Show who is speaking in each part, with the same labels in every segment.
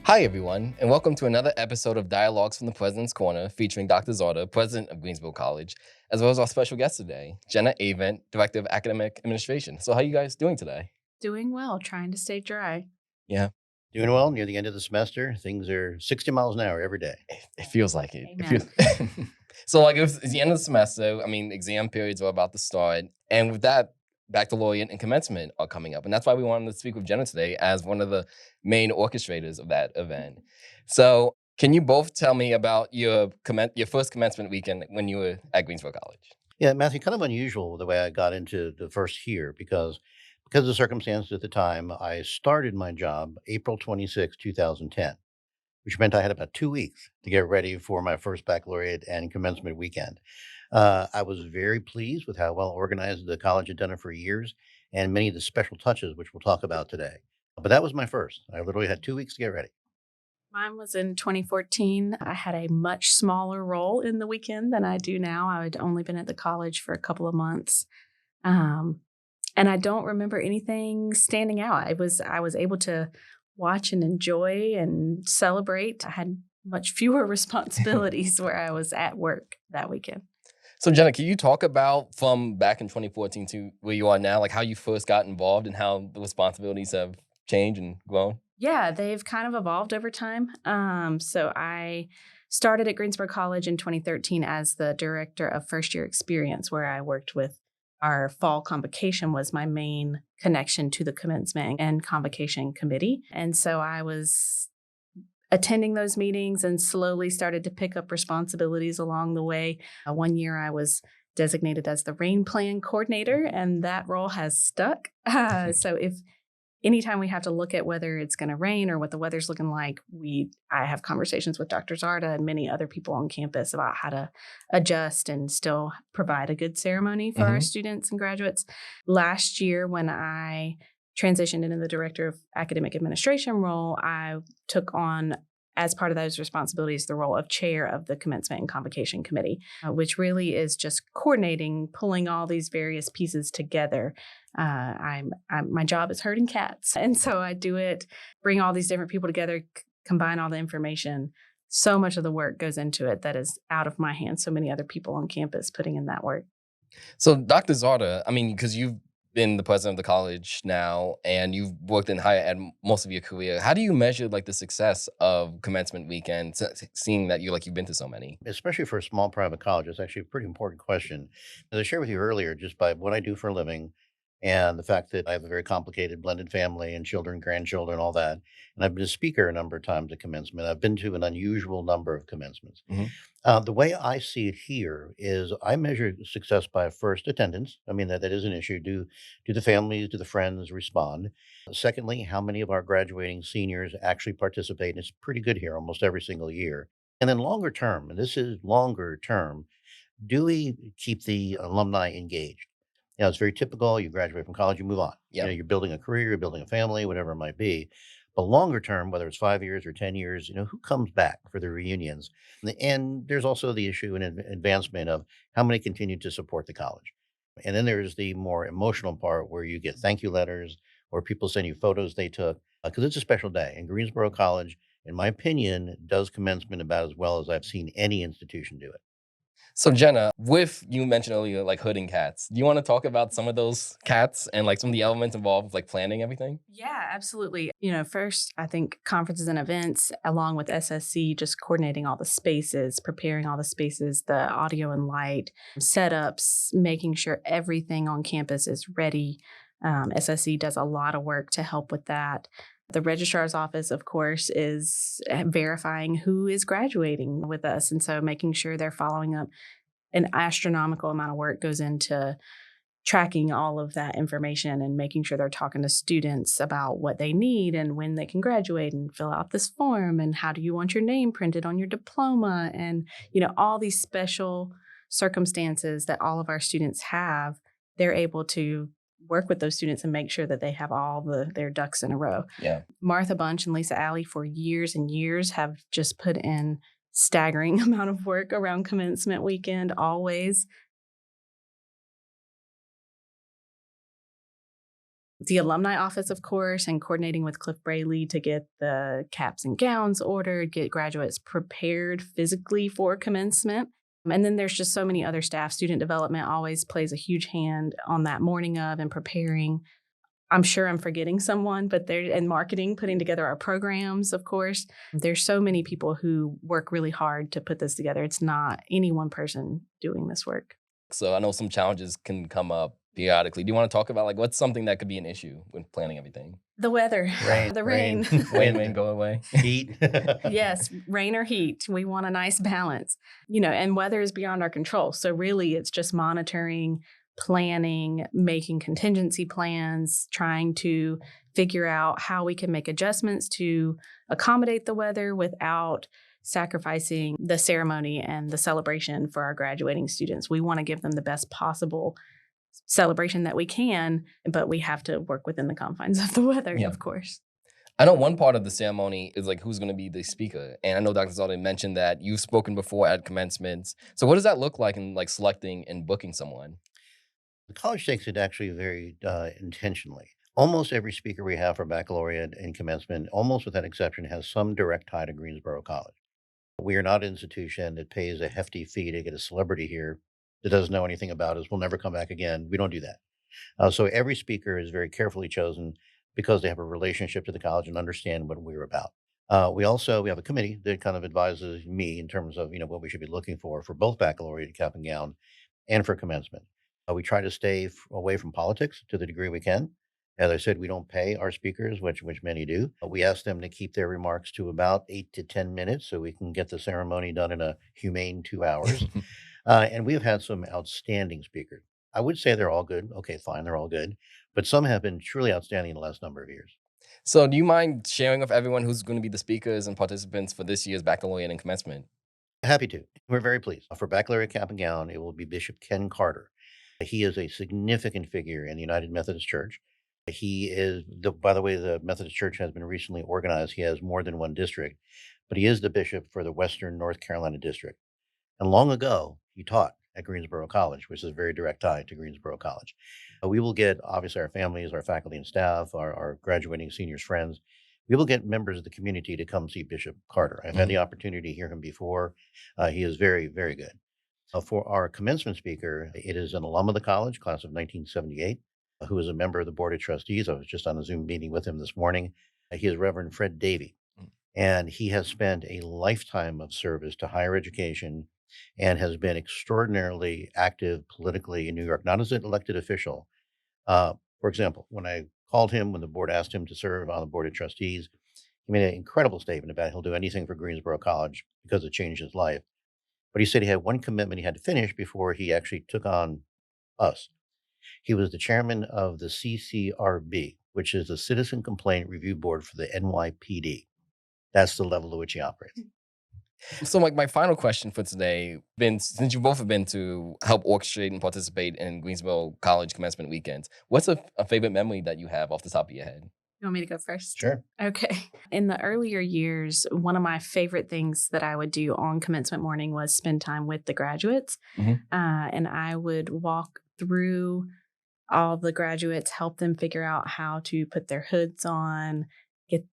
Speaker 1: Hi, everyone, and welcome to another episode of Dialogues from the President's Corner featuring Dr. Czarda, President of Greensboro College, as well as our special guest today, Jenna Avent, Director of Academic Administration. So, how are you guys doing today?
Speaker 2: Doing well, trying to stay dry.
Speaker 1: Yeah,
Speaker 3: Doing well, near the end of the semester. Things are 60 miles an hour every day.
Speaker 1: it feels like it. It feels.
Speaker 2: Amen.
Speaker 1: So, like, it's the end of the semester. I mean, exam periods are about to start, and with that, Baccalaureate and Commencement are coming up, and that's why we wanted to speak with Jenna today as one of the main orchestrators of that event. So, can you both tell me about your first commencement weekend when you were at Greensboro College?
Speaker 3: Yeah, Matthew, kind of unusual the way I got into the first year because of the circumstances at the time. I started my job April 26, 2010, which meant I had about 2 weeks to get ready for my first baccalaureate and commencement weekend. I was very pleased with how well organized the college had done it for years and many of the special touches, which we'll talk about today. But that was my first. I literally had 2 weeks to get ready.
Speaker 2: Mine was in 2014. I had a much smaller role in the weekend than I do now. I had only been at the college for a couple of months. Um, and I don't remember anything standing out. I was able to watch and enjoy and celebrate. I had much fewer responsibilities where I was at work that weekend.
Speaker 1: So, Jenna, can you talk about from back in 2014 to where you are now, like how you first got involved and how the responsibilities have changed and grown?
Speaker 2: Yeah, they've kind of evolved over time. So I started at Greensboro College in 2013 as the director of first year experience, where I worked with our fall convocation was my main connection to the commencement and convocation committee. And so I was attending those meetings and slowly started to pick up responsibilities along the way. One year I was designated as the rain plan coordinator, and that role has stuck. So if anytime we have to look at whether it's going to rain or what the weather's looking like, I have conversations with Dr. Czarda and many other people on campus about how to adjust and still provide a good ceremony for our
Speaker 1: Mhm.
Speaker 2: students and graduates. Last year, when I transitioned into the director of academic administration role, I took on, as part of those responsibilities, the role of chair of the commencement and convocation committee, which really is just coordinating, pulling all these various pieces together. My job is herding cats, and so I do it, bring all these different people together, combine all the information. So much of the work goes into it that is out of my hands. So many other people on campus putting in that work.
Speaker 1: So, Dr. Czarda, I mean, because you've been the president of the college now and you've worked in higher ed most of your career, how do you measure like the success of commencement weekend, seeing that you've been to so many?
Speaker 3: Especially for a small private college, it's actually a pretty important question. As I shared with you earlier, just by what I do for a living and the fact that I have a very complicated blended family and children, grandchildren, all that. And I've been a speaker a number of times at commencement. I've been to an unusual number of commencements.
Speaker 1: Mhm.
Speaker 3: The way I see it here is I measure success by first attendance. I mean, that is an issue. Do the families, do the friends respond? Secondly, how many of our graduating seniors actually participate? And it's pretty good here almost every single year. And then longer term, and this is longer term, do we keep the alumni engaged? It's very typical. You graduate from college, you move on.
Speaker 1: Yeah.
Speaker 3: You're building a career, you're building a family, whatever it might be. But longer term, whether it's 5 years or 10 years, who comes back for the reunions? And there's also the issue and advancement of how many continue to support the college. And then there's the more emotional part where you get thank you letters or people send you photos they took because it's a special day. And Greensboro College, in my opinion, does commencement about as well as I've seen any institution do it.
Speaker 1: So, Jenna, with you mentioned earlier, like hooding cats, do you want to talk about some of those cats and like some of the elements involved with like planning everything?
Speaker 2: Yeah, absolutely. First, I think conferences and events, along with SSC, just coordinating all the spaces, preparing all the spaces, the audio and light, setups, making sure everything on campus is ready. SSC does a lot of work to help with that. The registrar's office, of course, is verifying who is graduating with us. And so making sure they're following up. An astronomical amount of work goes into tracking all of that information and making sure they're talking to students about what they need and when they can graduate and fill out this form and how do you want your name printed on your diploma and all these special circumstances that all of our students have. They're able to work with those students and make sure that they have all their ducks in a row.
Speaker 1: Yeah.
Speaker 2: Martha Bunch and Lisa Alley for years and years have just put in staggering amount of work around commencement weekend always. the alumni office, of course, and coordinating with Cliff Braley to get the caps and gowns ordered, get graduates prepared physically for commencement. And then there's just so many other staff. Student development always plays a huge hand on that morning of and preparing. I'm sure I'm forgetting someone, but and marketing, putting together our programs, of course. There's so many people who work really hard to put this together. It's not any one person doing this work.
Speaker 1: So I know some challenges can come up periodically. Do you want to talk about like what's something that could be an issue when planning everything?
Speaker 2: The weather,
Speaker 3: Rain,
Speaker 2: the rain.
Speaker 1: Rain, go away.
Speaker 3: heat.
Speaker 2: Yes, rain or heat. We want a nice balance, and weather is beyond our control. So really it's just monitoring, planning, making contingency plans, trying to figure out how we can make adjustments to accommodate the weather without sacrificing the ceremony and the celebration for our graduating students. We want to give them the best possible celebration that we can, but we have to work within the confines of the weather,
Speaker 1: Yeah.
Speaker 2: of course.
Speaker 1: I know one part of the ceremony is like who's going to be the speaker, and I know Dr. Czarda mentioned that you've spoken before at commencements. So what does that look like in like selecting and booking someone?
Speaker 3: The college takes it actually very intentionally. Almost every speaker we have for baccalaureate and commencement, almost without exception, has some direct tie to Greensboro College. We are not an institution that pays a hefty fee to get a celebrity here that doesn't know anything about us, will never come back again. We don't do that. So every speaker is very carefully chosen because they have a relationship to the college and understand what we're about. We have a committee that kind of advises me in terms of what we should be looking for both baccalaureate cap and gown and for commencement. We try to stay away from politics to the degree we can. As I said, we don't pay our speakers, which many do. We ask them to keep their remarks to about 8 to 10 minutes so we can get the ceremony done in a humane 2 hours. And we have had some outstanding speakers. I would say they're all good. Okay, fine, they're all good. But some have been truly outstanding in the last number of years.
Speaker 1: So do you mind sharing with everyone who's going to be the speakers and participants for this year's baccalaureate and commencement?
Speaker 3: Happy to. We're very pleased. For baccalaureate cap and gown, it will be Bishop Ken Carter. He is a significant figure in the United Methodist Church. By the way, the Methodist Church has been recently organized. He has more than one district, but he is the bishop for the Western North Carolina district. And long ago, he taught at Greensboro College, which is a very direct tie to Greensboro College. We will get, obviously, our families, our faculty and staff, our graduating seniors' friends. We will get members of the community to come see Bishop Carter. I've had the opportunity to hear him before. He is very, very good. For our commencement speaker, it is an alum of the college, class of 1978, who is a member of the Board of Trustees. I was just on a Zoom meeting with him this morning. He is Reverend Fred Davey, and he has spent a lifetime of service to higher education and has been extraordinarily active politically in New York, not as an elected official. For example, when I called him, when the board asked him to serve on the Board of Trustees, he made an incredible statement about he'll do anything for Greensboro College because it changed his life. But he said he had one commitment he had to finish before he actually took on us. He was the chairman of the CCRB, which is the Citizen Complaint Review Board for the NYPD. That's the level to which he operates.
Speaker 1: So like my final question for today, since you both have been to help orchestrate and participate in Greensboro College commencement weekends, what's a favorite memory that you have off the top of your head?
Speaker 2: You want me to go first?
Speaker 3: Sure.
Speaker 2: Okay. In the earlier years, one of my favorite things that I would do on commencement morning was spend time with the graduates. And I would walk through all the graduates, help them figure out how to put their hoods on.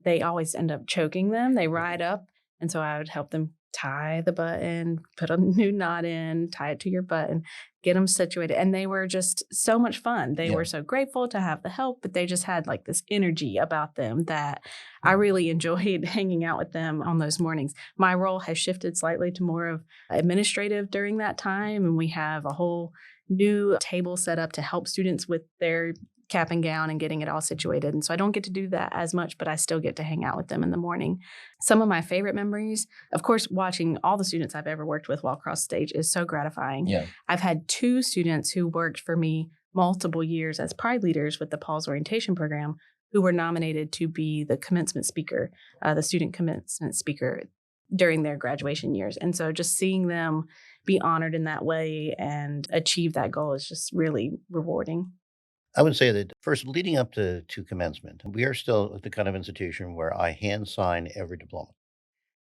Speaker 2: They always end up choking them. They ride up. And so I would help them tie the button, put a new knot in, tie it to your button, get them situated. And they were just so much fun. They were so grateful to have the help, but they just had like this energy about them that I really enjoyed hanging out with them on those mornings. My role has shifted slightly to more of administrative during that time. And we have a whole new table set up to help students with their cap and gown and getting it all situated. And so I don't get to do that as much, but I still get to hang out with them in the morning. Some of my favorite memories, of course, watching all the students I've ever worked with walk across stage is so gratifying.
Speaker 1: Yeah.
Speaker 2: I've had 2 students who worked for me multiple years as Pride leaders with the Paul's Orientation Program who were nominated to be the commencement speaker, the student commencement speaker during their graduation years. And so just seeing them be honored in that way and achieve that goal is just really rewarding.
Speaker 3: I would say that first, leading up to commencement, we are still the kind of institution where I hand sign every diploma.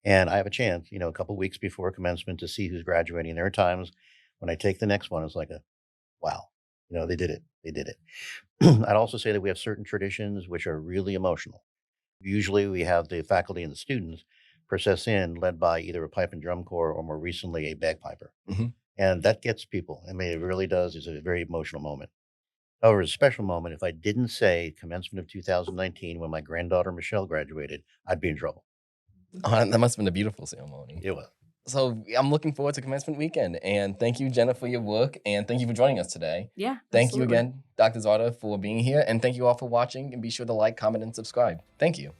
Speaker 3: And I have a chance, a couple weeks before commencement to see who's graduating. There are times when I take the next one, it's like wow, They did it. They did it. I'd also say that we have certain traditions which are really emotional. Usually we have the faculty and the students process in, led by either a pipe and drum corps or more recently a bagpiper.
Speaker 1: Mhm.
Speaker 3: And that gets people. I mean, it really does. It's a very emotional moment. However, it's a special moment. If I didn't say commencement of 2019 when my granddaughter Michelle graduated, I'd be in trouble.
Speaker 1: That must have been a beautiful ceremony.
Speaker 3: It was.
Speaker 1: So I'm looking forward to Commencement Weekend. And thank you, Jenna, for your work. And thank you for joining us today.
Speaker 2: Yeah.
Speaker 1: Thank you
Speaker 2: absolutely.
Speaker 1: again, Dr. Czarda, for being here. And thank you all for watching. And be sure to like, comment, and subscribe. Thank you.